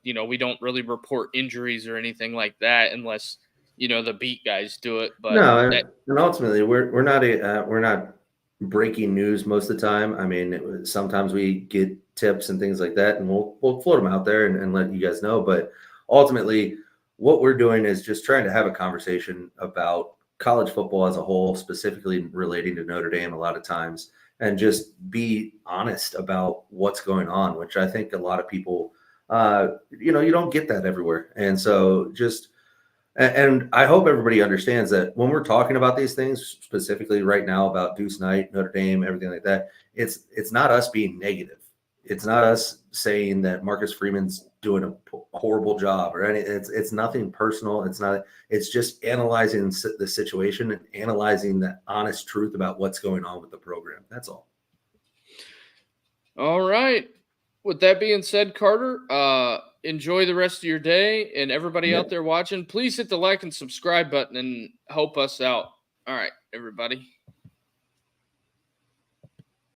We don't really report injuries or anything like that unless, the beat guys do it. But No, and ultimately, we're not breaking news most of the time. I mean, sometimes we get tips and things like that, and we'll float them out there and let you guys know. But ultimately, what we're doing is just trying to have a conversation about college football as a whole, specifically relating to Notre Dame a lot of times, and just be honest about what's going on, which I think a lot of people, you don't get that everywhere. And so just and I hope everybody understands that when we're talking about these things, specifically right now about Deuce Knight, Notre Dame, everything like that, it's not us being negative. It's not us saying that Marcus Freeman's doing a horrible job or anything. It's nothing personal. It's not. It's just analyzing the situation and analyzing the honest truth about what's going on with the program. That's all. All right. With that being said, Carter, enjoy the rest of your day. And everybody out there watching, please hit the like and subscribe button and help us out. All right, everybody.